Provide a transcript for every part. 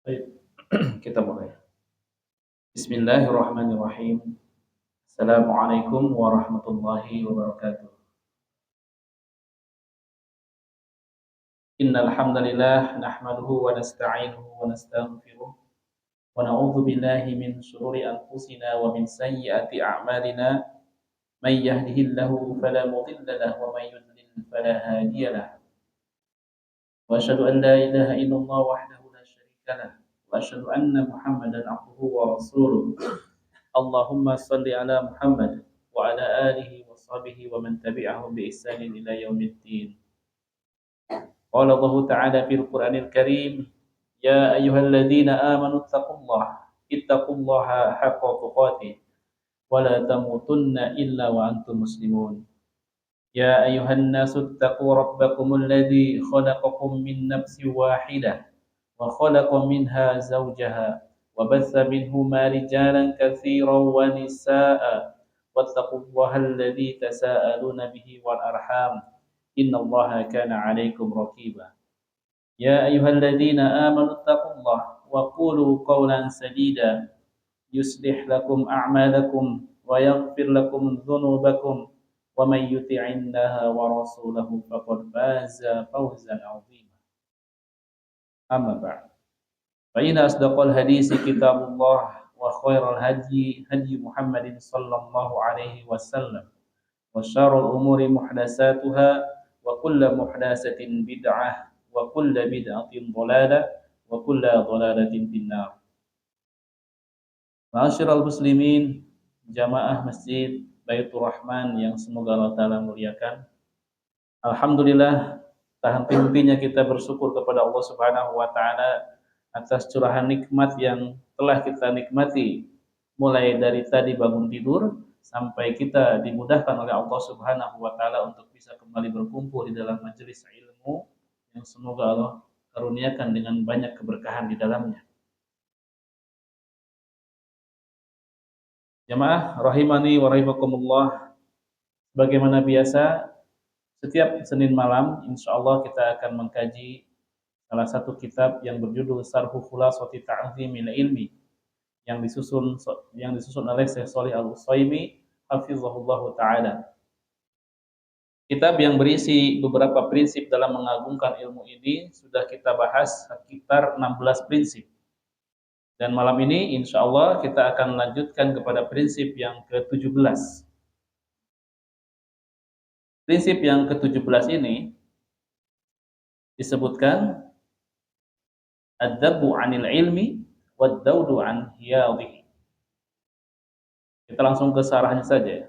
Baik, kita mulai. Bismillahirrahmanirrahim. Assalamualaikum warahmatullahi wabarakatuh. Innal hamdalillah nahmaduhu wa nasta'inuhu wa nastaghfiruh wa na'udzu billahi min shururi anfusina wa min sayyiati a'malina. May yahdihillahu fala mudilla lahu wa may yudlil fala hadiya lahu. Wa asyhadu an la ilaha illallah wahdahu la syarika lahu wa asyhadu anna Muhammadan 'abduhu wa rasuluh. Allahumma salli ala Muhammad wa ala alihi wa sahbihi wa man tabi'ahum bi ihsanin ila yaumiddin. Qala Allah Ta'ala fil Qur'anil Karim, ya ayyuhalladzina amanu ittaqullaha haqqa tuqatih wa la tamutunna illa wa antum muslimun. Ya ayyuhan nasu ittaqu rabbakumul ladzi khalaqakum min nafsin wahidah wa khalaqa minha zawjaha وبث منهما رجالا كثيرا ونساء واتقوا الله الذي تساءلون به والأرحام إن الله كان عليكم رقيبا يا أيها الذين آمنوا اتقوا الله وقولوا قولا سديدا يصلح لكم أعمالكم ويغفر لكم ذنوبكم ومن يطع الله ورسوله فقد فاز فوزا عظيما أما بعد فإن أصدق الحديث كتاب الله وخير الهدي هدي محمد صلى الله عليه وسلم وشر الأمور محدثاتها وكل محدثة بدعة وكل بدعة ضلالة وكل ضلالة في النار. Ma'asyiral muslimin, jamaah Masjid Baitur Rahman yang semoga Allah Ta'ala muliakan. Alhamdulillah, tak henti-hentinya kita bersyukur kepada Allah Subhanahu wa Ta'ala atas curahan nikmat yang telah kita nikmati mulai dari tadi bangun tidur sampai kita dimudahkan oleh Allah Subhanahu wa Ta'ala untuk bisa kembali berkumpul di dalam majelis ilmu yang semoga Allah karuniakan dengan banyak keberkahan di dalamnya. Jamaah rahimani wa rahimakumullah, bagaimana biasa setiap Senin malam insyaallah kita akan mengkaji salah satu kitab yang berjudul Sarhu Khulasati Ta'zimil Ilmi yang disusun oleh Syekh Shalih Al-Utsaimin hafizahullah taala. Kitab yang berisi beberapa prinsip dalam mengagungkan ilmu ini sudah kita bahas sekitar 16 prinsip. Dan malam ini insyaallah kita akan lanjutkan kepada prinsip yang ke-17. Prinsip yang ke-17 ini disebutkan ad-dabbu 'anil ilmi wad-daudu 'an hiyadhihi. Kita langsung ke sarahnya saja.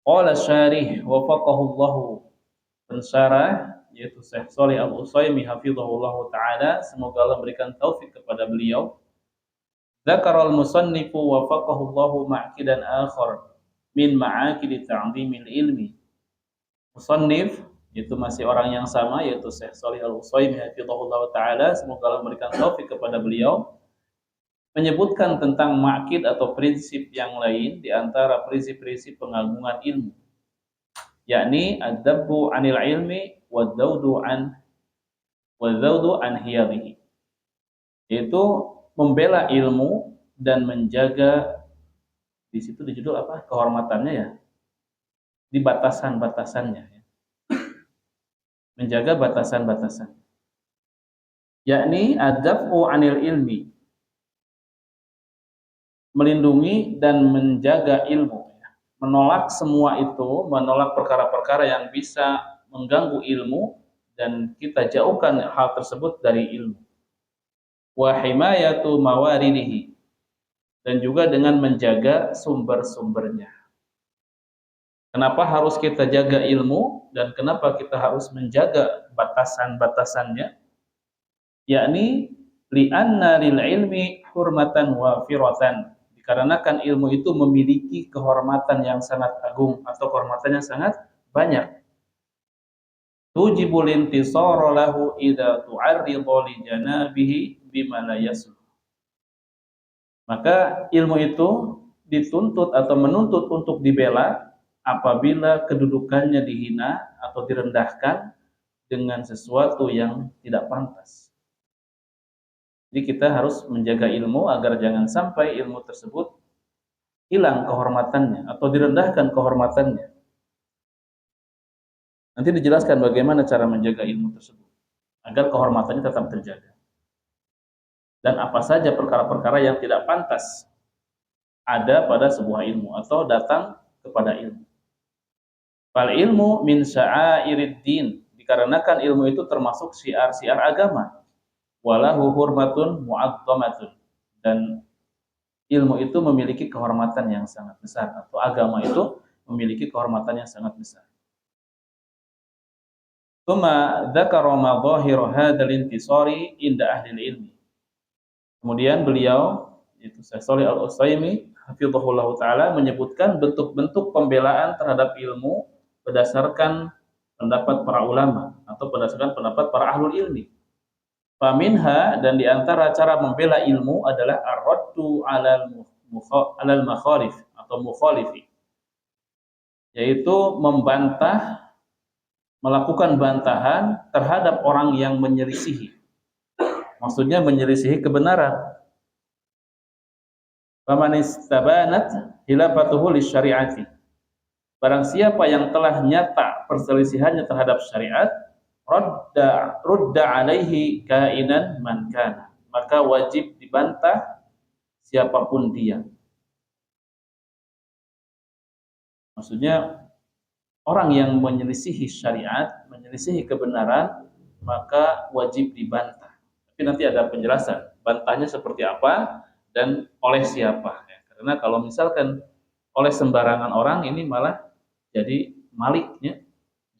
Qala syarih wafaqahullahu, pensyarah yaitu Syekh Shalih Al-Utsaimin hafizahullahu taala, semoga Allah berikan taufik kepada beliau. Dzakaral musannifu wafaqahullahu ma'kidan akhar min ma'akid ta'dhimil ilmi. Musannif itu masih orang yang sama yaitu Syekh Shalih Al-Utsaimin hafizahullah taala, semoga Allah memberikan taufik kepada beliau, menyebutkan tentang ma'kid atau prinsip yang lain di antara prinsip-prinsip pengagungan ilmu, yakni ad-dabbu 'anil ilmi wad-daudu an hiyadhihi, yaitu membela ilmu dan menjaga, di situ di judul apa? Kehormatannya ya. Di batasan-batasannya ya. Menjaga batasan-batasan. Yakni ad-dabbu 'anil ilmi, melindungi dan menjaga ilmu, menolak semua itu, menolak perkara-perkara yang bisa mengganggu ilmu dan kita jauhkan hal tersebut dari ilmu. Wa himayatu mawaridihi, dan juga dengan menjaga sumber-sumbernya. Kenapa harus kita jaga ilmu dan kenapa kita harus menjaga batasan-batasannya? Yakni li'anna lil ilmi hurmatan wa firatan, dikarenakan ilmu itu memiliki kehormatan yang sangat agung atau kehormatan yang sangat banyak. Tujibul intisara lahu idza tu'arrida li janabihi bima la yasluh. Maka ilmu itu dituntut atau menuntut untuk dibela apabila kedudukannya dihina atau direndahkan dengan sesuatu yang tidak pantas. Jadi kita harus menjaga ilmu agar jangan sampai ilmu tersebut hilang kehormatannya atau direndahkan kehormatannya. Nanti dijelaskan bagaimana cara menjaga ilmu tersebut agar kehormatannya tetap terjaga. Dan apa saja perkara-perkara yang tidak pantas ada pada sebuah ilmu atau datang kepada ilmu. Fal ilmu min sya'airiddin, dikarenakan ilmu itu termasuk syiar-syiar agama. Walahu hurmatun mu'azzamatun, dan ilmu itu memiliki kehormatan yang sangat besar, atau agama itu memiliki kehormatan yang sangat besar. Tsumma dzakara madhahir hadzal intisari inda ahli ilmi. Kemudian beliau, yaitu Syekh Shalih Al-Utsaimin hafizahullah taala, menyebutkan bentuk-bentuk pembelaan terhadap ilmu berdasarkan pendapat para ulama atau berdasarkan pendapat para ahlul ilmi. Faminha, dan diantara cara membela ilmu adalah ar-raddu 'alal makhalif atau mukhalifi, yaitu membantah, melakukan bantahan terhadap orang yang menyelisihi. Maksudnya menyelisihi kebenaran. Faman istabanat hilafatuhu lisyari'ati, barang siapa yang telah nyata perselisihannya terhadap syariat, rudda alaihi kainan man kana, maka wajib dibantah siapapun dia. Maksudnya orang yang menyelisihi syariat, menyelisihi kebenaran, maka wajib dibantah. Tapi nanti ada penjelasan bantahnya seperti apa dan oleh siapa. Karena kalau misalkan oleh sembarangan orang, ini malah jadi maliknya.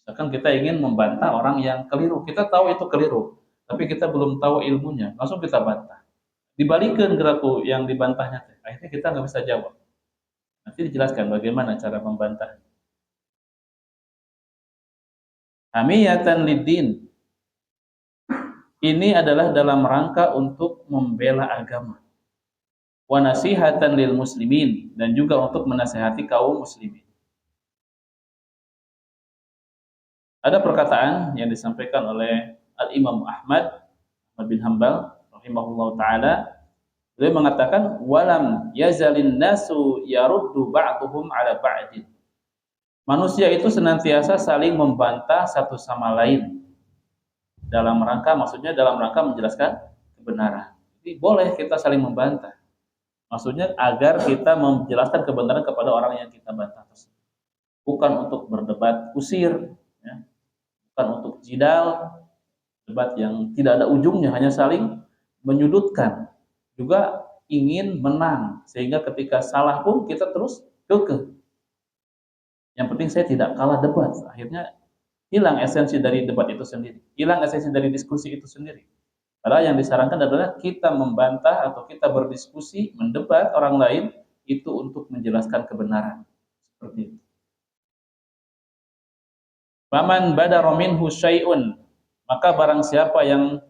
Misalkan kita ingin membantah orang yang keliru, kita tahu itu keliru, tapi kita belum tahu ilmunya, langsung kita bantah. Dibalikin geraku yang dibantahnya, akhirnya kita nggak bisa jawab. Nanti dijelaskan bagaimana cara membantah. Hamiyatan lid-din, ini adalah dalam rangka untuk membela agama. Wa nasihatan lil muslimin, dan juga untuk menasihati kaum muslimin. Ada perkataan yang disampaikan oleh Al-Imam Ahmad bin Hanbal rahimahullah ta'ala. Beliau mengatakan, walam yazalin nasu yaruddu ba'duhum ala ba'din. Manusia itu senantiasa saling membantah satu sama lain. Dalam rangka, maksudnya dalam rangka menjelaskan kebenaran. Jadi boleh kita saling membantah. Maksudnya agar kita menjelaskan kebenaran kepada orang yang kita bantah tersebut. Bukan untuk berdebat kusir, ya. Bukan untuk jidal, debat yang tidak ada ujungnya, hanya saling menyudutkan. Juga ingin menang, sehingga ketika salah pun kita terus kekeh. Yang penting saya tidak kalah debat. Akhirnya hilang esensi dari debat itu sendiri, hilang esensi dari diskusi itu sendiri. Padahal yang disarankan adalah kita membantah atau kita berdiskusi, mendebat orang lain itu untuk menjelaskan kebenaran. Seperti itu. Faman badara minhu syai'un, maka barang siapa yang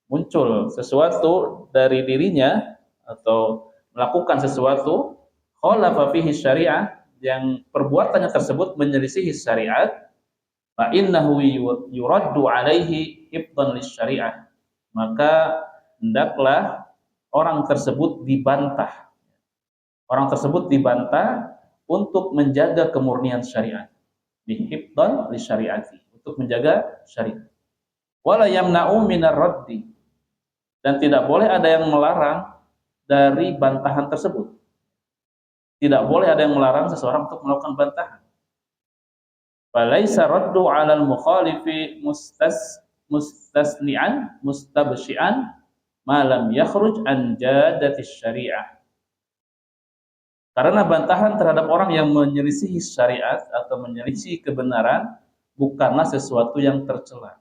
muncul sesuatu dari dirinya atau melakukan sesuatu khalafa fihi syariah, yang perbuatannya tersebut menyelisihi syariat, fa innahu yuraddu alaihi hifdhan lisyariah, maka hendaklah orang tersebut dibantah. Orang tersebut dibantah untuk menjaga kemurnian syariat. Dihibdan li syariati, untuk menjaga syariat. Wala yamna'u minar raddi, dan tidak boleh ada yang melarang dari bantahan tersebut. Tidak boleh ada yang melarang seseorang untuk melakukan bantahan. Falaisa raddu 'alal mukhalifi mustasni'an mustabsyi'an ma lam yakhruj an jadati syariah. Karena bantahan terhadap orang yang menyelisihi syariat atau menyelisihi kebenaran bukanlah sesuatu yang tercela,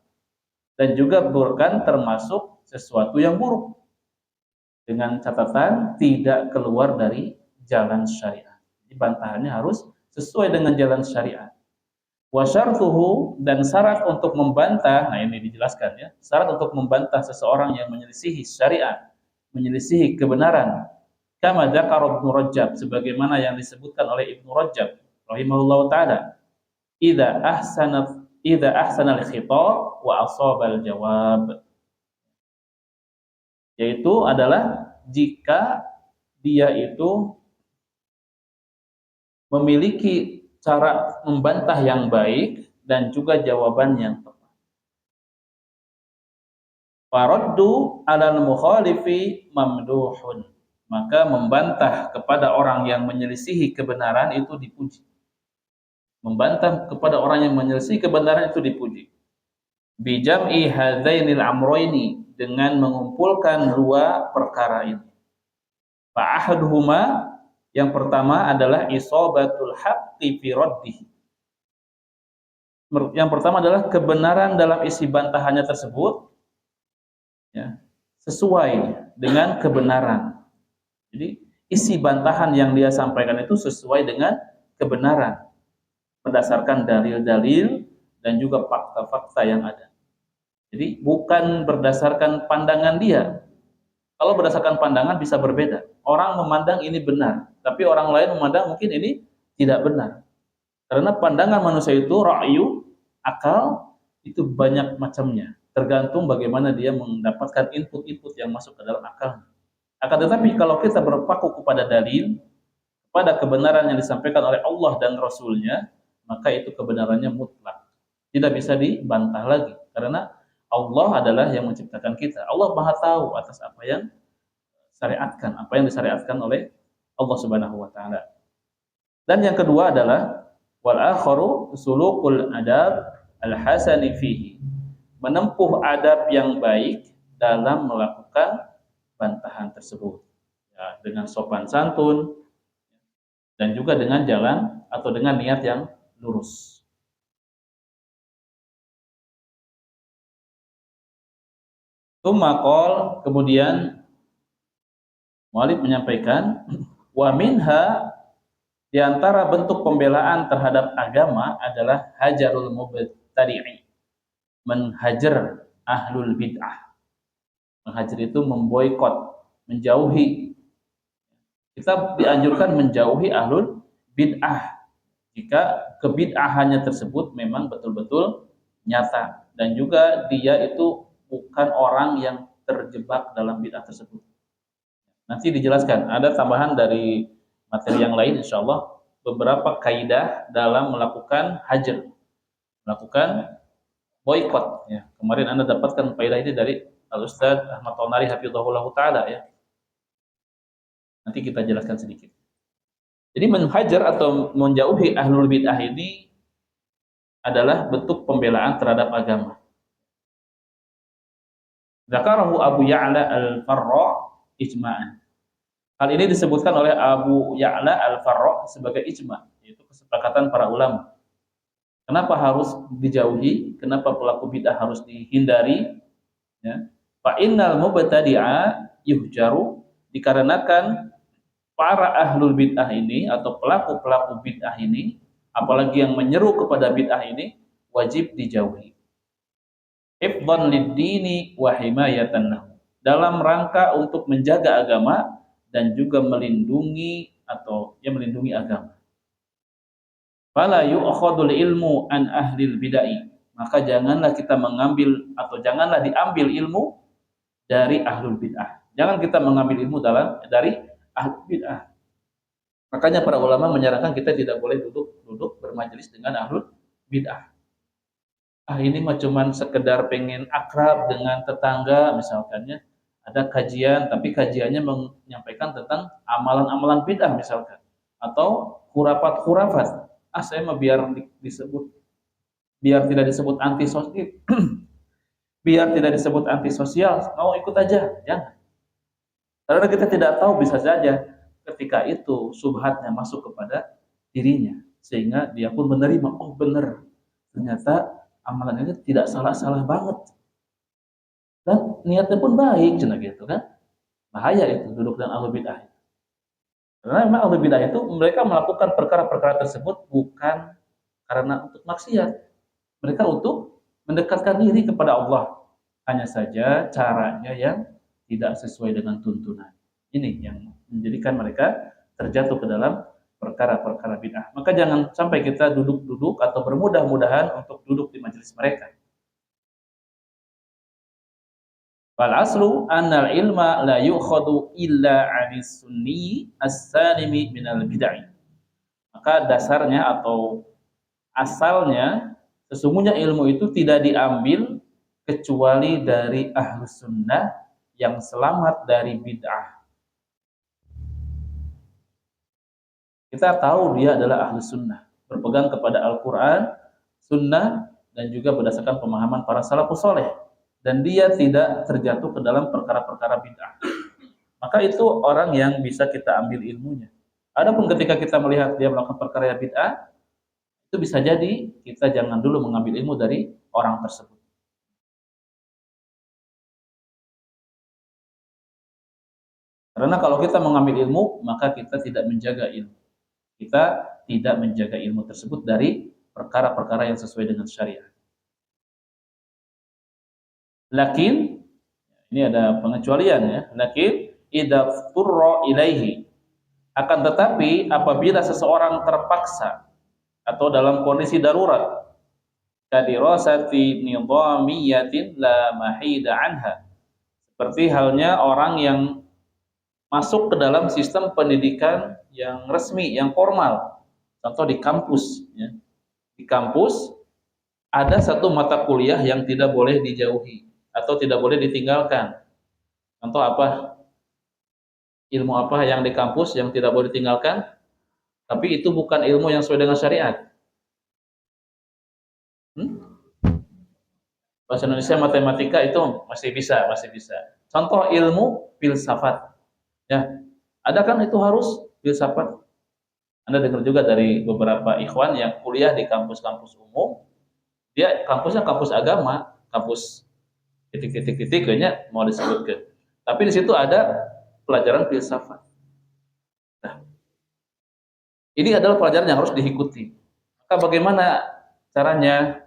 dan juga bukan termasuk sesuatu yang buruk, dengan catatan tidak keluar dari jalan syariat. Jadi bantahannya harus sesuai dengan jalan syariat. Wa syartuhu, dan syarat untuk membantah, nah ini dijelaskan ya, syarat untuk membantah seseorang yang menyelisihi syariat, menyelisihi kebenaran, kama dzakara Ibnu Rajab, sebagaimana yang disebutkan oleh Ibnu Rajab rahimahullahu taala, idza ahsana al-khitab wa asaba al-jawab, yaitu adalah jika dia itu memiliki cara membantah yang baik dan juga jawaban yang tepat. Faraddu 'alal mukhalifi mamduhun. Maka membantah kepada orang yang menyelisihi kebenaran itu dipuji. Membantah kepada orang yang menyelisihi kebenaran itu dipuji. Bijam'i hadzainil amroini, dengan mengumpulkan dua perkara ini. Fa'ahaduhuma, yang pertama adalah isobatul haqqi fi raddihi. Yang pertama adalah kebenaran dalam isi bantahannya tersebut ya, sesuai dengan kebenaran. Jadi isi bantahan yang dia sampaikan itu sesuai dengan kebenaran berdasarkan dalil-dalil dan juga fakta-fakta yang ada. Jadi bukan berdasarkan pandangan dia. Kalau berdasarkan pandangan bisa berbeda. Orang memandang ini benar, tapi orang lain memandang mungkin ini tidak benar. Karena pandangan manusia itu ra'yu, akal, itu banyak macamnya. Tergantung bagaimana dia mendapatkan input-input yang masuk ke dalam akal. Akan tetapi kalau kita berpaku kepada dalil, pada kebenaran yang disampaikan oleh Allah dan Rasulnya, maka itu kebenarannya mutlak. Tidak bisa dibantah lagi. Karena Allah adalah yang menciptakan kita. Allah Maha tahu atas apa yang syariatkan, apa yang disyariatkan oleh Allah Subhanahu wa taala. Dan yang kedua adalah wal akharu sulukul adab al hasani fihi. Menempuh adab yang baik dalam melakukan bantahan tersebut. Ya, dengan sopan santun dan juga dengan jalan atau dengan niat yang lurus. Tumakol, kemudian mu'allif menyampaikan, wa minha, di antara bentuk pembelaan terhadap agama adalah hajarul mubtadi'i, menghajar ahlul bid'ah. Menghajar itu memboikot, menjauhi. Kita dianjurkan menjauhi ahlul bid'ah jika kebid'ahannya tersebut memang betul-betul nyata dan juga dia itu bukan orang yang terjebak dalam bid'ah tersebut. Nanti dijelaskan, ada tambahan dari materi yang lain insyaallah, beberapa kaidah dalam melakukan hajar, melakukan boikot ya. Kemarin Anda dapatkan kaidah ini dari Al-Ustaz Ahmad Tonari hafizahullah taala ya. Nanti kita jelaskan sedikit. Jadi menhajar atau menjauhi ahlul bid'ah ini adalah bentuk pembelaan terhadap agama. Zakarahu Abu Ya'la Al-Farra ijma'an. Hal ini disebutkan oleh Abu Ya'la Al-Farra sebagai ijma', yaitu kesepakatan para ulama. Kenapa harus dijauhi? Kenapa pelaku bid'ah harus dihindari? Ya. Fa innal mubtadi'a yuhjaru, dikarenakan para ahlul bid'ah ini atau pelaku-pelaku bid'ah ini, apalagi yang menyeru kepada bid'ah ini, wajib dijauhi. Hifdhan lid-dini wa himayatan lahu, dalam rangka untuk menjaga agama dan juga melindungi atau ya melindungi agama. Fala yu'khadul ilmu an ahlil bid'ah, maka janganlah kita mengambil atau janganlah diambil ilmu dari ahlul bid'ah. Jangan kita mengambil ilmu dari ahlul bid'ah. Makanya para ulama menyarankan kita tidak boleh duduk bermajelis dengan ahlul bid'ah. Ini mah cuman sekedar pengen akrab dengan tetangga misalkan ya. Ada kajian tapi kajiannya menyampaikan tentang amalan-amalan bid'ah misalkan atau khurafat-khurafat. Saya mah biar tidak disebut antisosial. Biar tidak disebut antisosial, mau ikut aja, jangan. Karena kita tidak tahu, bisa saja ketika itu subhatnya masuk kepada dirinya sehingga dia pun menerima, oh benar, ternyata amalan ini tidak salah-salah banget dan niatnya pun baik, cina gitu kan. Bahaya itu duduk dengan ahlul bid'ah. Karena memang ahlul bid'ah itu mereka melakukan perkara-perkara tersebut bukan karena untuk maksiat, mereka untuk mendekatkan diri kepada Allah. Hanya saja caranya yang tidak sesuai dengan tuntunan. Ini yang menjadikan mereka terjatuh ke dalam perkara-perkara bid'ah. Maka jangan sampai kita duduk-duduk atau bermudah-mudahan untuk duduk di majelis mereka. Fal aslu annal ilma la yu'khadu illa 'anis sunni as-salimi minal bid'ah. Maka dasarnya atau asalnya sesungguhnya ilmu itu tidak diambil kecuali dari ahlus sunnah yang selamat dari bid'ah. Kita tahu dia adalah ahlus sunnah, berpegang kepada Al-Quran, sunnah, dan juga berdasarkan pemahaman para salafus soleh. Dan dia tidak terjatuh ke dalam perkara-perkara bid'ah. Maka itu orang yang bisa kita ambil ilmunya. Adapun ketika kita melihat dia melakukan perkara bid'ah, itu bisa jadi kita jangan dulu mengambil ilmu dari orang tersebut. Karena kalau kita mengambil ilmu, maka kita tidak menjaga ilmu. Kita tidak menjaga ilmu tersebut dari perkara-perkara yang sesuai dengan syariat. Lakin, ini ada pengecualian ya. Lakin, idza turra ilaihi. Akan tetapi apabila seseorang terpaksa atau dalam kondisi darurat, kadirasati nidhamiyatin la mahida anha. Seperti halnya orang yang masuk ke dalam sistem pendidikan yang resmi, yang formal. Contoh di kampus ya. Di kampus ada satu mata kuliah yang tidak boleh dijauhi atau tidak boleh ditinggalkan. Contoh apa? Ilmu apa yang di kampus yang tidak boleh ditinggalkan? Tapi itu bukan ilmu yang sesuai dengan syariat. Bahasa Indonesia matematika itu masih bisa. Contoh ilmu filsafat. Ya, ada kan itu harus filsafat. Anda dengar juga dari beberapa ikhwan yang kuliah di kampus-kampus umum, dia kampusnya kampus agama, kampus titik-titik kayaknya mau disebutkan. Tapi di situ ada pelajaran filsafat. Nah, ini adalah pelajaran yang harus diikuti. Maka bagaimana caranya?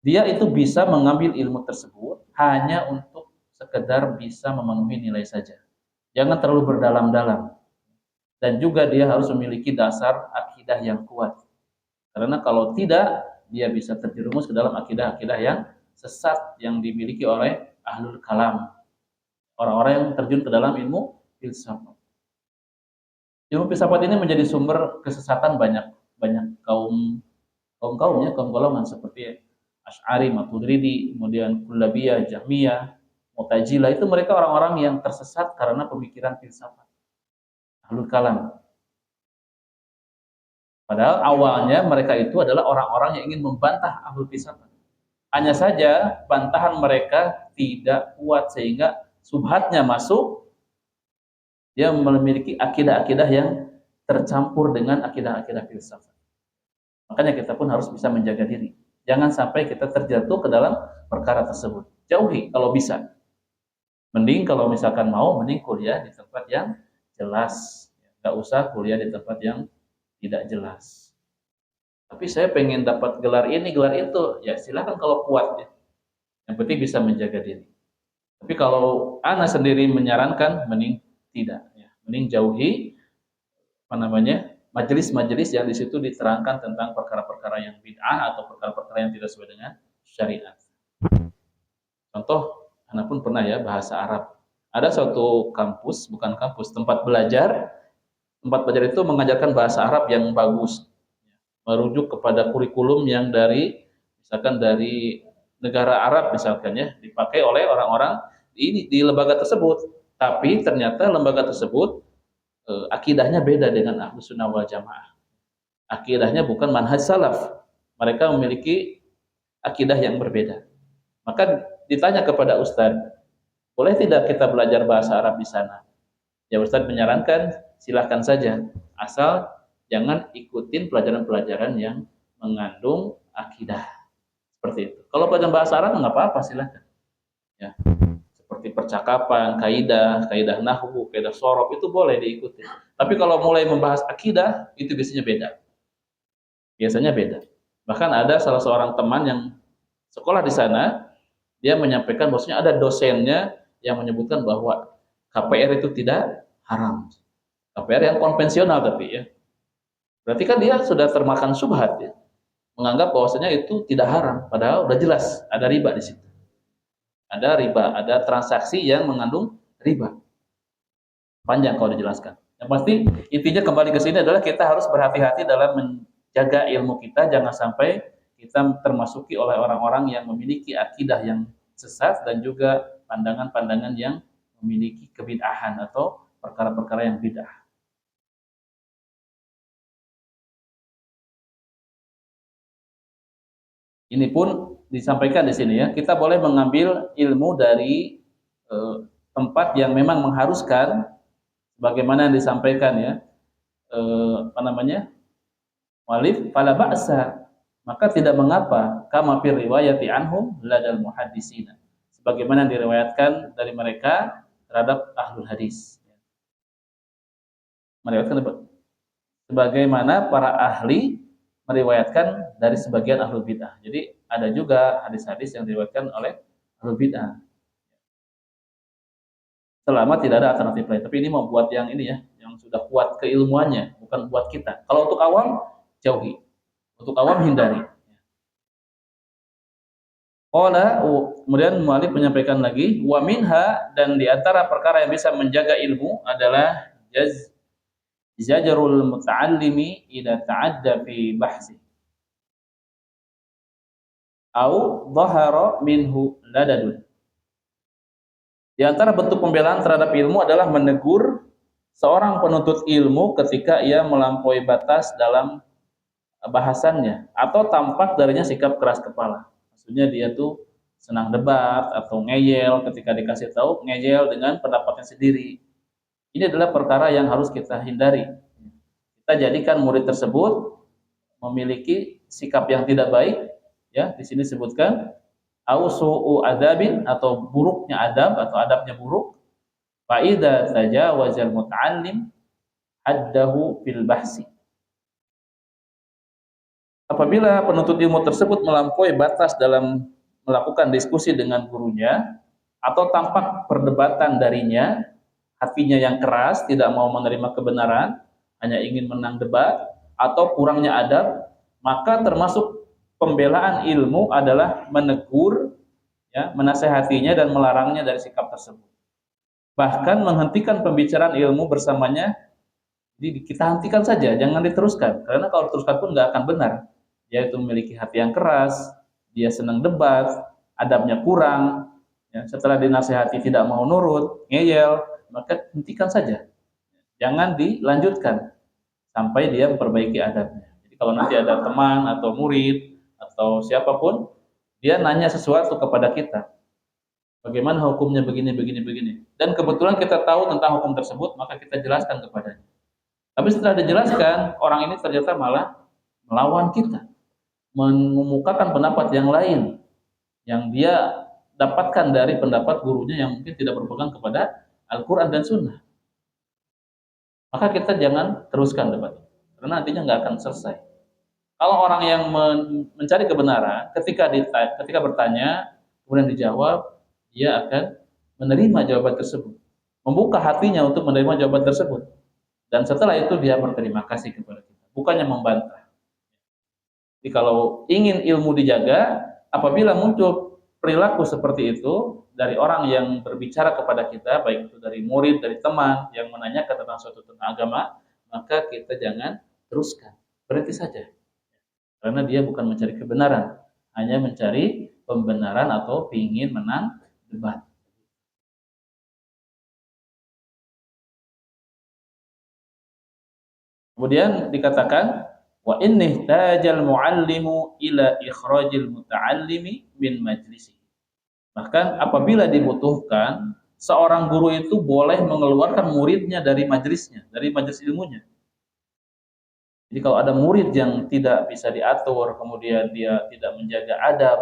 Dia itu bisa mengambil ilmu tersebut hanya untuk sekedar bisa memenuhi nilai saja. Jangan terlalu berdalam-dalam. Dan juga dia harus memiliki dasar akidah yang kuat. Karena kalau tidak, dia bisa terjerumus ke dalam akidah-akidah yang sesat yang dimiliki oleh ahlul kalam. Orang-orang yang terjun ke dalam ilmu filsafat. Ilmu filsafat ini menjadi sumber kesesatan banyak kaum golongan seperti Asy'ari, Maturidi, kemudian Kullabiyah, Jahmiyah, Mu'tazilah, itu mereka orang-orang yang tersesat karena pemikiran filsafat. Ahlul kalam. Padahal awalnya mereka itu adalah orang-orang yang ingin membantah ahlul filsafat. Hanya saja bantahan mereka tidak kuat sehingga subhatnya masuk, dia memiliki akidah-akidah yang tercampur dengan akidah-akidah filsafat. Makanya kita pun harus bisa menjaga diri. Jangan sampai kita terjatuh ke dalam perkara tersebut. Jauhi kalau bisa. Mending kalau misalkan mau, mending kuliah di tempat yang jelas. Nggak usah kuliah di tempat yang tidak jelas. Tapi saya pengen dapat gelar ini, gelar itu. Ya silakan kalau kuat ya. Yang penting bisa menjaga diri. Tapi kalau ana sendiri menyarankan, mending tidak. Ya. Mending jauhi majelis-majelis yang di situ diterangkan tentang perkara-perkara yang bid'ah atau perkara-perkara yang tidak sesuai dengan syariat. Contoh, anak pun pernah ya bahasa Arab. Ada suatu kampus, bukan kampus, tempat belajar itu mengajarkan bahasa Arab yang bagus, merujuk kepada kurikulum yang misalkan dari negara Arab misalkan ya, dipakai oleh orang-orang di lembaga tersebut. Tapi ternyata lembaga tersebut akidahnya beda dengan Ahlus Sunnah wal Jamaah. Akidahnya bukan manhaj salaf. Mereka memiliki akidah yang berbeda. Maka ditanya kepada Ustadz, boleh tidak kita belajar bahasa Arab di sana? Ya Ustadz menyarankan, silahkan saja. Asal jangan ikutin pelajaran-pelajaran yang mengandung akidah. Seperti itu. Kalau pelajaran bahasa Arab nggak apa-apa, silahkan. Ya. Seperti percakapan, kaidah nahwu, kaidah shorof itu boleh diikuti. Tapi kalau mulai membahas akidah itu biasanya beda. Bahkan ada salah seorang teman yang sekolah di sana, dia menyampaikan bahwasanya ada dosennya yang menyebutkan bahwa KPR itu tidak haram. KPR yang konvensional tapi ya. Berarti kan dia sudah termakan syubhat ya. Menganggap bahwasanya itu tidak haram, padahal udah jelas ada riba di situ. Ada riba, ada transaksi yang mengandung riba. Panjang kalau dijelaskan. Yang pasti intinya kembali ke sini adalah kita harus berhati-hati dalam menjaga ilmu kita, jangan sampai kita termasuki oleh orang-orang yang memiliki akidah yang sesat dan juga pandangan-pandangan yang memiliki kebid'ahan atau perkara-perkara yang bid'ah. Ini pun disampaikan di sini ya, kita boleh mengambil ilmu dari tempat yang memang mengharuskan, bagaimana yang disampaikan ya, apa namanya, walif fala ba'sa, maka tidak mengapa, kama fir riwayati anhum ladal muhaddisina, sebagaimana diriwayatkan dari mereka terhadap ahlul hadis, meriwayatkan sebagaimana para ahli meriwayatkan dari sebagian ahlul bidah. Jadi ada juga hadis-hadis yang diriwayatkan oleh ahlul bidah, selama tidak ada alternatif lain. Tapi ini mau buat yang ini ya, yang sudah kuat keilmuannya, bukan buat kita. Kalau untuk awam, jauhi. Untuk awam, hindari. Kemudian mu'alif menyampaikan lagi, wa minha, dan di antara perkara yang bisa menjaga ilmu adalah zajarul muta'allimi idza ta'adda fi bahsi au dhahara minhu ladadun. Di antara bentuk pembelaan terhadap ilmu adalah menegur seorang penuntut ilmu ketika ia melampaui batas dalam bahasannya atau tampak darinya sikap keras kepala. Maksudnya dia tuh senang debat atau ngeyel, ketika dikasih tahu ngeyel dengan pendapatnya sendiri. Ini adalah perkara yang harus kita hindari. Kita jadikan murid tersebut memiliki sikap yang tidak baik, ya, di sini disebutkan au su'u adabin, atau buruknya adab atau adabnya buruk. Fa idza tajawazal muta'allim haddahu fil bahsi. Apabila penuntut ilmu tersebut melampaui batas dalam melakukan diskusi dengan gurunya atau tampak perdebatan darinya, hatinya yang keras, tidak mau menerima kebenaran, hanya ingin menang debat atau kurangnya adab, maka termasuk pembelaan ilmu adalah menegur, ya, menasehatinya dan melarangnya dari sikap tersebut. Bahkan menghentikan pembicaraan ilmu bersamanya. Jadi kita hentikan saja, jangan diteruskan. Karena kalau diteruskan pun nggak akan benar. Dia itu memiliki hati yang keras, dia senang debat, adabnya kurang, ya, setelah dinasehati tidak mau nurut, ngeyel, maka hentikan saja. Jangan dilanjutkan sampai dia memperbaiki adabnya. Jadi kalau nanti ada teman atau murid atau siapapun, dia nanya sesuatu kepada kita, bagaimana hukumnya begini, begini, begini. Dan kebetulan kita tahu tentang hukum tersebut, maka kita jelaskan kepadanya. Tapi setelah dijelaskan, orang ini ternyata malah melawan kita, mengemukakan pendapat yang lain, yang dia dapatkan dari pendapat gurunya yang mungkin tidak berpegang kepada Al-Quran dan Sunnah. Maka kita jangan teruskan debat, karena nantinya nggak akan selesai. Kalau orang yang mencari kebenaran, ketika bertanya, kemudian dijawab, dia akan menerima jawaban tersebut, membuka hatinya untuk menerima jawaban tersebut. Dan setelah itu dia berterima kasih kepada kita, bukannya membantah. Jadi kalau ingin ilmu dijaga, apabila muncul perilaku seperti itu dari orang yang berbicara kepada kita, baik itu dari murid, dari teman yang menanyakan tentang suatu tentang agama, maka kita jangan teruskan, berhenti saja. Karena dia bukan mencari kebenaran, hanya mencari pembenaran atau ingin menang debat. Kemudian dikatakan, wa inni tajal muallimu ila ikhrajil muta'allimi min majlisi. Bahkan apabila dibutuhkan, seorang guru itu boleh mengeluarkan muridnya dari majelisnya, dari majelis ilmunya. Jadi kalau ada murid yang tidak bisa diatur, kemudian dia tidak menjaga adab,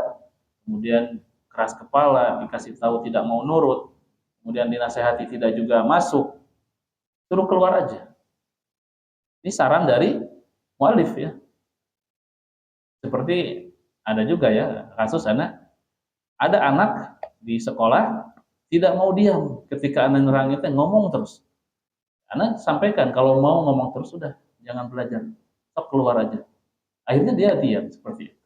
kemudian keras kepala, dikasih tahu tidak mau nurut, kemudian dinasehati tidak juga masuk, suruh keluar aja. Ini saran dari mu'alif ya. Seperti ada juga ya kasus ada anak di sekolah tidak mau diam ketika anak nerang itu ngomong terus. Anak sampaikan kalau mau ngomong terus sudah, jangan belajar, sok keluar aja. Akhirnya dia diam seperti itu.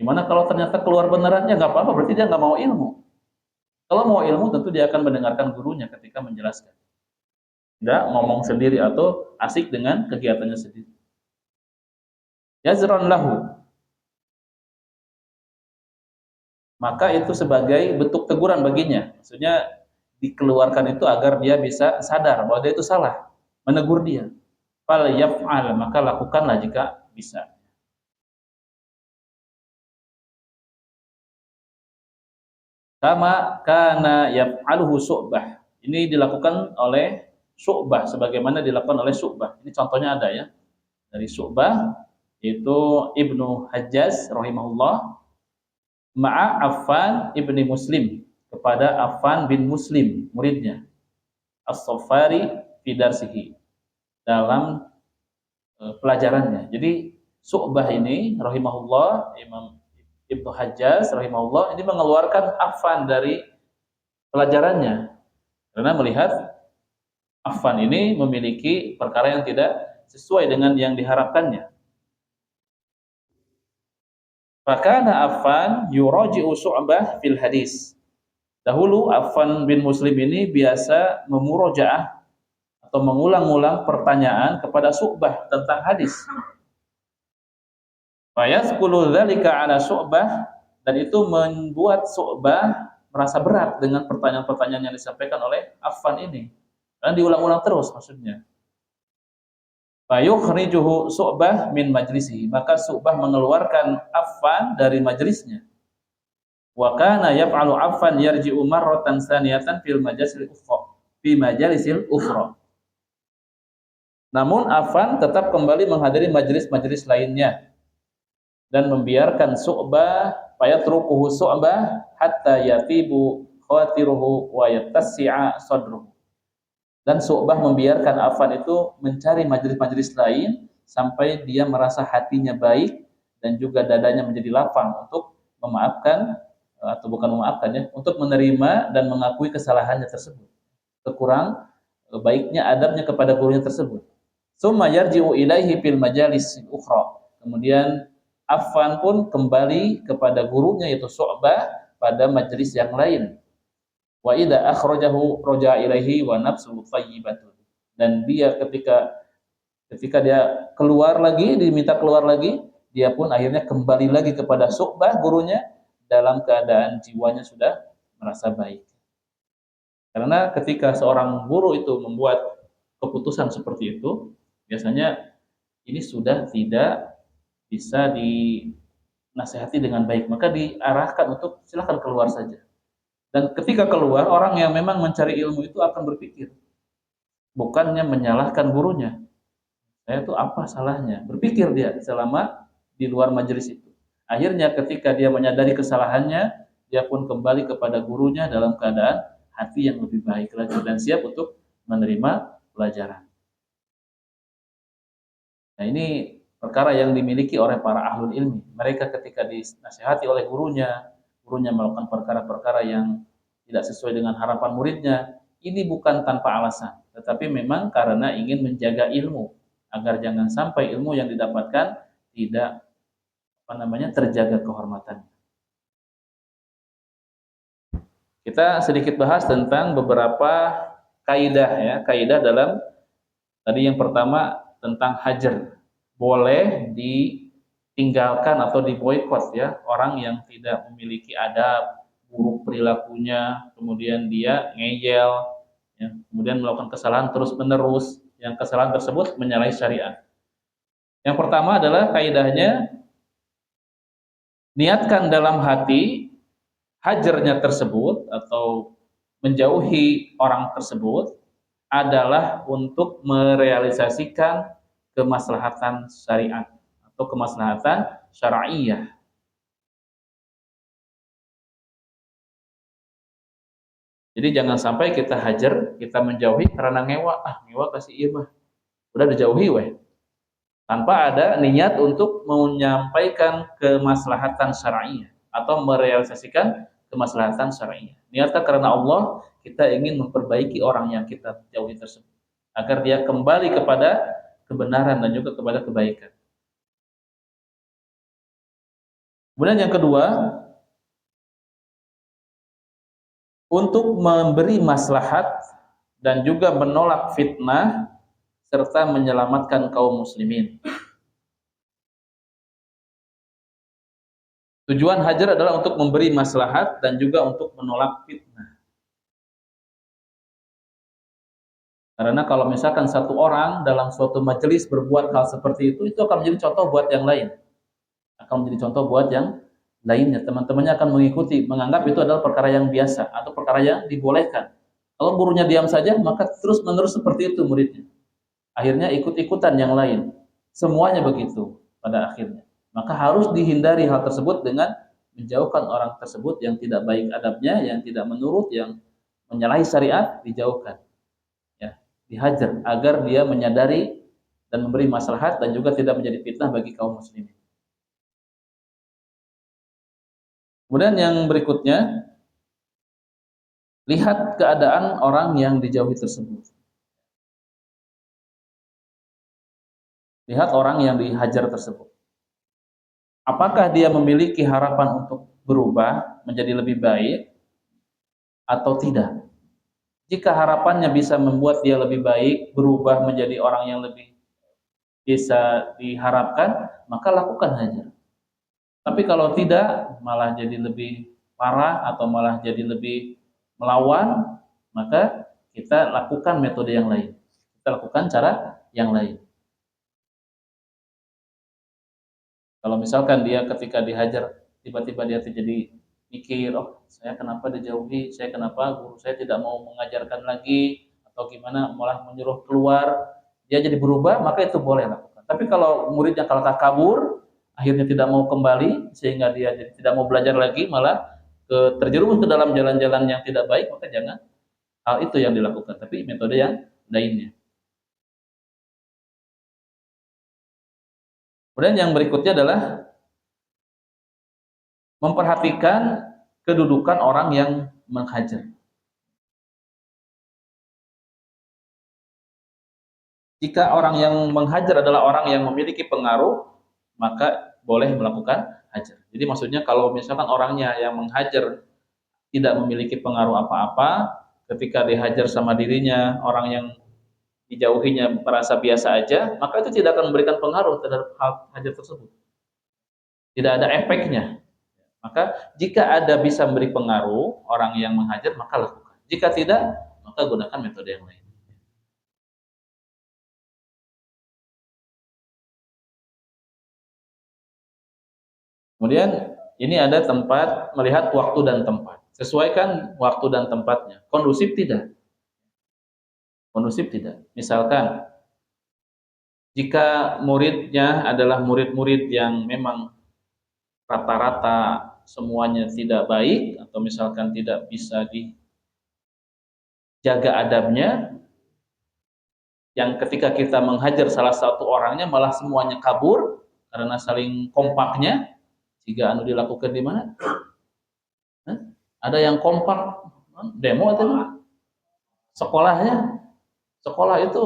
Gimana kalau ternyata keluar benerannya nggak apa-apa, berarti dia nggak mau ilmu. Kalau mau ilmu tentu dia akan mendengarkan gurunya ketika menjelaskan. Nggak ngomong sendiri atau asik dengan kegiatannya sendiri. Yazran lahu, maka itu sebagai bentuk teguran baginya. Maksudnya dikeluarkan itu agar dia bisa sadar bahwa dia itu salah, menegur dia. Fal yaf'al, maka lakukanlah jika bisa. Kama kana yaf'aluhu Syu'bah. Ini dilakukan oleh Syu'bah sebagaimana dilakukan oleh Syu'bah. Ini contohnya ada ya. Dari Syu'bah itu Ibnu Hajjaz rahimahullah ma'a Affan ibni Muslim, kepada Affan bin Muslim muridnya, As-Saffari fi darsihi, dalam pelajarannya. Jadi Syu'bah ini rahimahullah, Imam Ibnu Hajjaz rahimahullah ini mengeluarkan Affan dari pelajarannya karena melihat Affan ini memiliki perkara yang tidak sesuai dengan yang diharapkannya. Fakana Affan yuraji'u Syu'bah fil hadis. Dahulu Affan bin Muslim ini biasa memurojaah atau mengulang-ulang pertanyaan kepada Syu'bah tentang hadis. Fayazkulu dzalika ala Syu'bah, dan itu membuat Syu'bah merasa berat dengan pertanyaan-pertanyaan yang disampaikan oleh Affan ini. Karena diulang-ulang terus maksudnya. Fayukhrijuhu Syu'bah min majlisihi, maka Syu'bah mengeluarkan Affan dari majlisnya. Wa kana yaf'alu Affan yarji'u marratan tsaniyatan fil majalisil ukhra. Fi majalisil ukhra. Namun Affan tetap kembali menghadiri majelis-majelis lainnya dan membiarkan Syu'bah, fayatrukuhu Syu'bah hatta yatibu khawatiruhu wa yattassi'a sadruhu. Dan Syu'bah membiarkan Affan itu mencari majelis-majelis lain sampai dia merasa hatinya baik dan juga dadanya menjadi lapang untuk memaafkan, atau bukan memaafkan ya, untuk menerima dan mengakui kesalahannya tersebut, kekurang baiknya adabnya kepada gurunya tersebut. Summa yarji'u ilaihi fil majalis ukhra. Kemudian Affan pun kembali kepada gurunya yaitu Syu'bah pada majelis yang lain. Wa idza akhrajahu raja'a ilaihi wa nafsuhu thayyibatun. Dan dia ketika dia keluar lagi, diminta keluar lagi, dia pun akhirnya kembali lagi kepada Syu'bah gurunya dalam keadaan jiwanya sudah merasa baik. Karena ketika seorang guru itu membuat keputusan seperti itu, biasanya ini sudah tidak bisa dinasehati dengan baik, maka diarahkan untuk silakan keluar saja. Dan ketika keluar, orang yang memang mencari ilmu itu akan berpikir, bukannya menyalahkan gurunya. Saya itu apa salahnya? Berpikir dia selama di luar majelis itu. Akhirnya ketika dia menyadari kesalahannya, dia pun kembali kepada gurunya dalam keadaan hati yang lebih baik lagi dan siap untuk menerima pelajaran. Nah, ini perkara yang dimiliki oleh para ahlul ilmi. Mereka ketika dinasihati oleh gurunya, gurunya melakukan perkara-perkara yang tidak sesuai dengan harapan muridnya, ini bukan tanpa alasan, tetapi memang karena ingin menjaga ilmu agar jangan sampai ilmu yang didapatkan tidak terjaga kehormatannya. Kita sedikit bahas tentang beberapa kaidah ya, kaidah dalam tadi yang pertama tentang hajar, boleh ditinggalkan atau diboikot ya orang yang tidak memiliki adab, buruk perilakunya, kemudian dia ngeyel, ya, kemudian melakukan kesalahan terus menerus, yang kesalahan tersebut menyalahi syariat. Yang pertama adalah kaidahnya, niatkan dalam hati hajarnya tersebut atau menjauhi orang tersebut adalah untuk merealisasikan kemaslahatan syariat atau kemaslahatan syar'iyah. Jadi jangan sampai kita hajar, kita menjauhi karena ngewa kasih iya mah. Udah dijauhi weh. Tanpa ada niat untuk menyampaikan kemaslahatan syar'iyah atau merealisasikan kemaslahatan syar'iyah. Niatnya karena Allah, kita ingin memperbaiki orang yang kita jauhi tersebut agar dia kembali kepada kebenaran dan juga kepada kebaikan. Kemudian yang kedua, untuk memberi maslahat dan juga menolak fitnah serta menyelamatkan kaum muslimin. Tujuan hajar adalah untuk memberi maslahat dan juga untuk menolak fitnah. Karena kalau misalkan satu orang dalam suatu majelis berbuat hal seperti itu akan menjadi contoh buat yang lain. Akan menjadi contoh buat yang lainnya. Teman-temannya akan mengikuti, menganggap itu adalah perkara yang biasa atau perkara yang dibolehkan. Kalau gurunya diam saja, maka terus-menerus seperti itu muridnya. Akhirnya ikut-ikutan yang lain. Semuanya begitu pada akhirnya. Maka harus dihindari hal tersebut dengan menjauhkan orang tersebut yang tidak baik adabnya, yang tidak menurut, yang menyalahi syariat, dijauhkan. Ya, dihajar agar dia menyadari dan memberi maslahat dan juga tidak menjadi fitnah bagi kaum muslimin. Kemudian yang berikutnya, lihat keadaan orang yang dijauhi tersebut. Lihat orang yang dihajar tersebut. Apakah dia memiliki harapan untuk berubah menjadi lebih baik atau tidak? Jika harapannya bisa membuat dia lebih baik, berubah menjadi orang yang lebih bisa diharapkan, maka lakukan hajar. Tapi kalau tidak, malah jadi lebih parah atau malah jadi lebih melawan, maka kita lakukan metode yang lain. Kita lakukan cara yang lain. Kalau misalkan dia ketika dihajar, tiba-tiba dia jadi mikir, oh saya kenapa dijauhi, saya kenapa guru saya tidak mau mengajarkan lagi, atau gimana, malah menyuruh keluar, dia jadi berubah, maka itu boleh lakukan. Tapi kalau muridnya kalau kabur, akhirnya tidak mau kembali, sehingga dia jadi tidak mau belajar lagi, malah terjerumus ke dalam jalan-jalan yang tidak baik, maka jangan hal itu yang dilakukan, tapi metode yang lainnya. Kemudian yang berikutnya adalah memperhatikan kedudukan orang yang menghajar. Jika orang yang menghajar adalah orang yang memiliki pengaruh, maka boleh melakukan hajar. Jadi maksudnya kalau misalkan orangnya yang menghajar tidak memiliki pengaruh apa-apa, ketika dihajar sama dirinya, orang yang dijauhinya merasa biasa aja, maka itu tidak akan memberikan pengaruh terhadap hal hajar tersebut. Tidak ada efeknya. Maka jika ada bisa memberi pengaruh orang yang menghajar, maka lakukan. Jika tidak, maka gunakan metode yang lain. Kemudian ini ada tempat, melihat waktu dan tempat. Sesuaikan waktu dan tempatnya. Kondusif tidak? Kondusif tidak. Misalkan jika muridnya adalah murid-murid yang memang rata-rata semuanya tidak baik atau misalkan tidak bisa dijaga adabnya, yang ketika kita menghajar salah satu orangnya malah semuanya kabur karena saling kompaknya, jika anu dilakukan di mana? Ada yang kompak demo atau sekolahnya, sekolah itu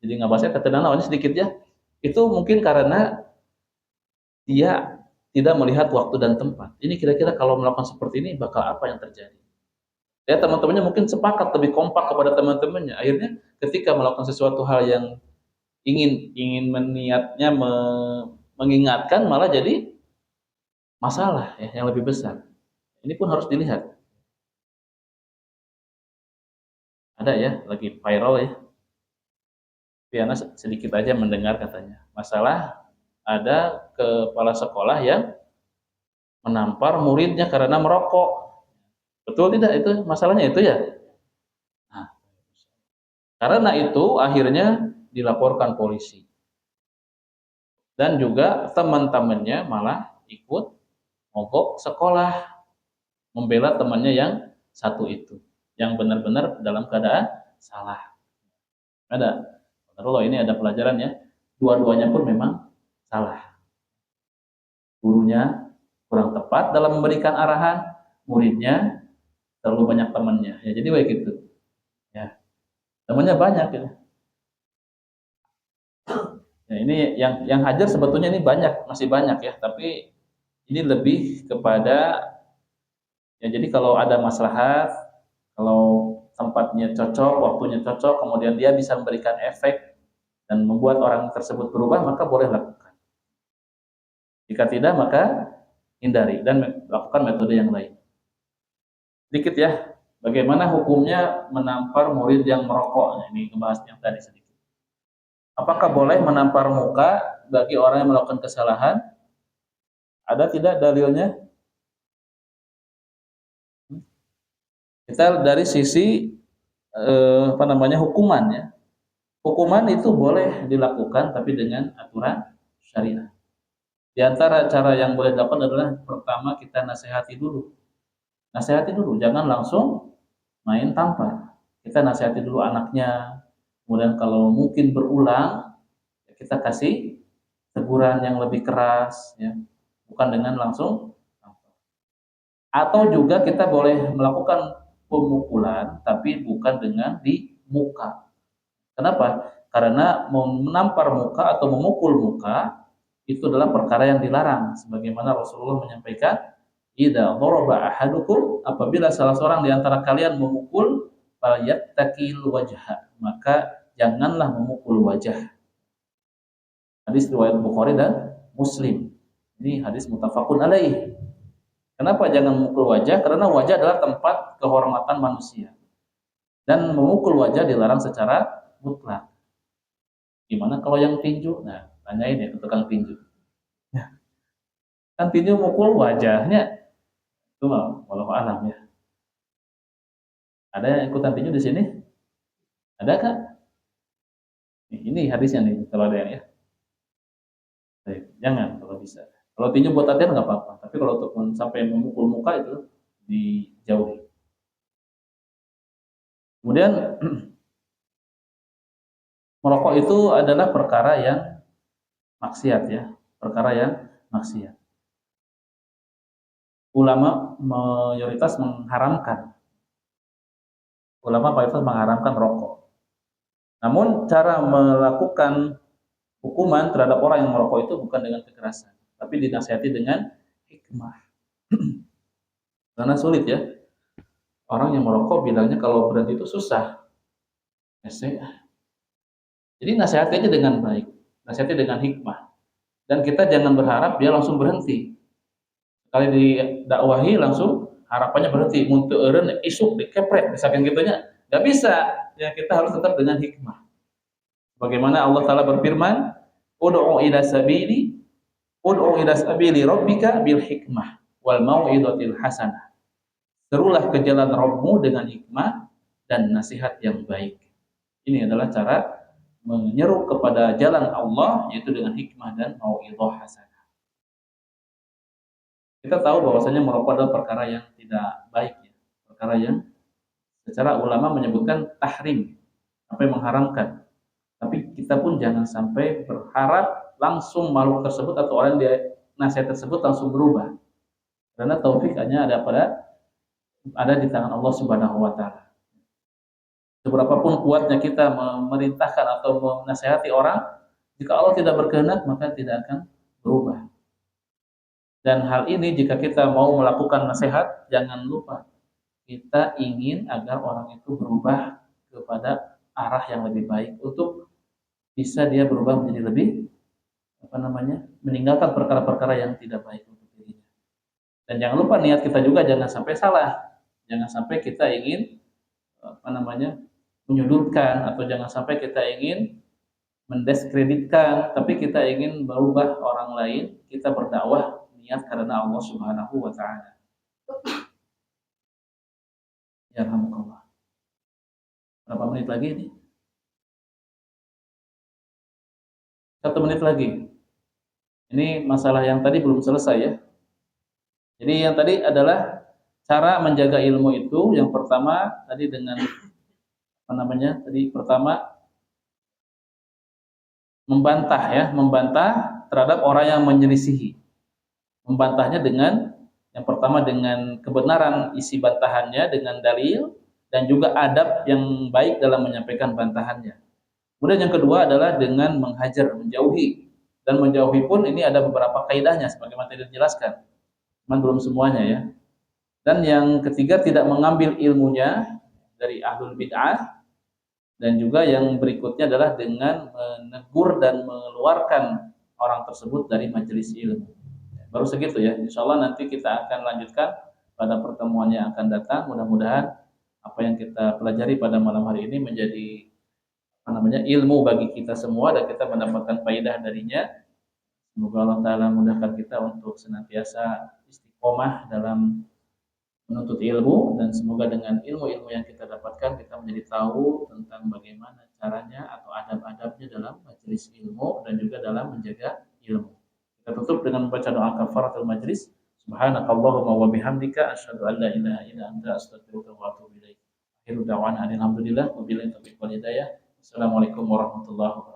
jadi nggak bahasnya ketenangan awalnya sedikit ya, itu mungkin karena dia tidak melihat waktu dan tempat. Ini kira-kira kalau melakukan seperti ini bakal apa yang terjadi? Ya teman-temannya mungkin sepakat lebih kompak kepada teman-temannya. Akhirnya ketika melakukan sesuatu hal yang ingin ingin meniatnya mengingatkan malah jadi masalah ya yang lebih besar. Ini pun harus dilihat. Ada ya lagi viral ya. Piana sedikit aja mendengar katanya. Masalah ada kepala sekolah yang menampar muridnya karena merokok. Betul tidak itu masalahnya itu ya? Nah, karena itu akhirnya dilaporkan polisi. Dan juga teman-temannya malah ikut mogok sekolah membela temannya yang satu itu, yang benar-benar dalam keadaan salah. Ada, Allah ini ada pelajaran ya. Dua-duanya pun memang salah. Gurunya kurang tepat dalam memberikan arahan, muridnya terlalu banyak temannya. Ya jadi baik itu. Ya, temannya banyak ya. Ya ini yang hajar sebetulnya ini banyak, masih banyak ya, tapi Ini lebih kepada ya, jadi kalau ada maslahat, kalau tempatnya cocok, waktunya cocok, kemudian dia bisa memberikan efek dan membuat orang tersebut berubah, maka boleh lakukan. Jika tidak, maka hindari dan lakukan metode yang lain. Sedikit ya, bagaimana hukumnya menampar murid yang merokok? Nah, ini kebahas yang tadi sedikit. Apakah boleh menampar muka bagi orang yang melakukan kesalahan? Ada tidak dalilnya? Kita dari sisi hukuman ya. Hukuman itu boleh dilakukan tapi dengan aturan syariah. Di antara cara yang boleh dilakukan adalah pertama kita nasihati dulu. Nasihati dulu, jangan langsung main tampar. Kita nasihati dulu anaknya. Kemudian kalau mungkin berulang, kita kasih teguran yang lebih keras ya. Bukan dengan langsung tampar. Atau juga kita boleh melakukan pemukulan tapi bukan dengan di muka. Kenapa? Karena menampar muka atau memukul muka itu adalah perkara yang dilarang sebagaimana Rasulullah menyampaikan, idza daraba ahadukum, apabila salah seorang di antara kalian memukul, falyattaqil wajha, maka janganlah memukul wajah. Hadis riwayat Bukhari dan Muslim. Ini hadis muttafaqun alaih. Kenapa jangan memukul wajah? Karena wajah adalah tempat kehormatan manusia. Dan memukul wajah dilarang secara mutlak. Gimana kalau yang tinju? Nah, tanyain ya ke tukang tinju. Kan tinju mukul wajahnya. Itu mah walau alam ya. Ada yang ikutan tinju di sini? Ada kak? Ini hadisnya nih, kalau ada yang ya. Baik, jangan kalau bisa. Kalau tinju buat latihan nggak apa-apa. Tapi kalau untuk sampai memukul muka itu dijauhi. Kemudian merokok itu adalah perkara yang maksiat ya, perkara yang maksiat. Ulama mayoritas mengharamkan. Ulama mayoritas mengharamkan rokok. Namun cara melakukan hukuman terhadap orang yang merokok itu bukan dengan kekerasan, tapi dinasihati dengan hikmah. Karena sulit ya. Orang yang merokok bilangnya kalau berhenti itu susah. Jadi nasihati aja dengan baik, nasihati dengan hikmah. Dan kita jangan berharap dia langsung berhenti. Sekali didakwahi langsung harapannya berhenti, untuk eureun isuk dikepret, misalkan gitunya. Enggak bisa. Ya kita harus tetap dengan hikmah. Bagaimana Allah Ta'ala berfirman, ud'u ila sabili rabbika bil hikmah wal mau'izatil hasanah. Serulah ke jalan Rabbmu dengan hikmah dan nasihat yang baik. Ini adalah cara menyeru kepada jalan Allah, yaitu dengan hikmah dan mau'izah hasanah. Kita tahu bahwasanya merokok adalah perkara yang tidak baik ya. Perkara yang secara ulama menyebutkan tahrim, sampai mengharamkan. Tapi kita pun jangan sampai berharap langsung makhluk tersebut atau orang yang nasihat tersebut langsung berubah. Karena taufik hanya ada di tangan Allah Subhanahu wa taala. Seberapapun kuatnya kita memerintahkan atau menasihati orang, jika Allah tidak berkehendak maka tidak akan berubah. Dan hal ini jika kita mau melakukan nasihat, jangan lupa kita ingin agar orang itu berubah kepada arah yang lebih baik untuk bisa dia berubah menjadi lebih meninggalkan perkara-perkara yang tidak baik untuk dirinya. Dan jangan lupa niat kita juga jangan sampai salah. Jangan sampai kita ingin menyudutkan, atau jangan sampai kita ingin mendiskreditkan, tapi kita ingin berubah orang lain, kita berdakwah niat karena Allah Subhanahu wa taala. Ya alhamdulillah. Berapa menit lagi ini? 1 menit lagi. Ini masalah yang tadi belum selesai ya. Jadi yang tadi adalah cara menjaga ilmu itu. Yang pertama tadi dengan pertama membantah terhadap orang yang menyelisihi. Membantahnya dengan yang pertama dengan kebenaran isi bantahannya dengan dalil dan juga adab yang baik dalam menyampaikan bantahannya. Kemudian yang kedua adalah dengan menghajar, menjauhi. Dan menjauhi pun ini ada beberapa kaidahnya sebagaimana tadi dijelaskan. cuman belum semuanya ya. Dan yang ketiga tidak mengambil ilmunya dari ahlul bid'ah, dan juga yang berikutnya adalah dengan menegur dan mengeluarkan orang tersebut dari majelis ilmu. Baru segitu ya. Insya Allah nanti kita akan lanjutkan pada pertemuan yang akan datang. Mudah-mudahan apa yang kita pelajari pada malam hari ini menjadi ilmu bagi kita semua dan kita mendapatkan faidah darinya. Semoga Allah Ta'ala mudahkan kita untuk senantiasa istiqomah dalam menuntut ilmu, dan semoga dengan ilmu-ilmu yang kita dapatkan kita menjadi tahu tentang bagaimana caranya atau adab-adabnya dalam majelis ilmu dan juga dalam menjaga ilmu. Kita tutup dengan membaca doa kafaratul majlis. Subhanakallahumma wa bihamdika asyhadu an la ilaha illa anta astaghfiruka wa atubu ilaik. Akhiru da'wana alhamdulillah wabillahi taufiq wal hidayah. Assalamualaikum warahmatullahi wabarakatuh.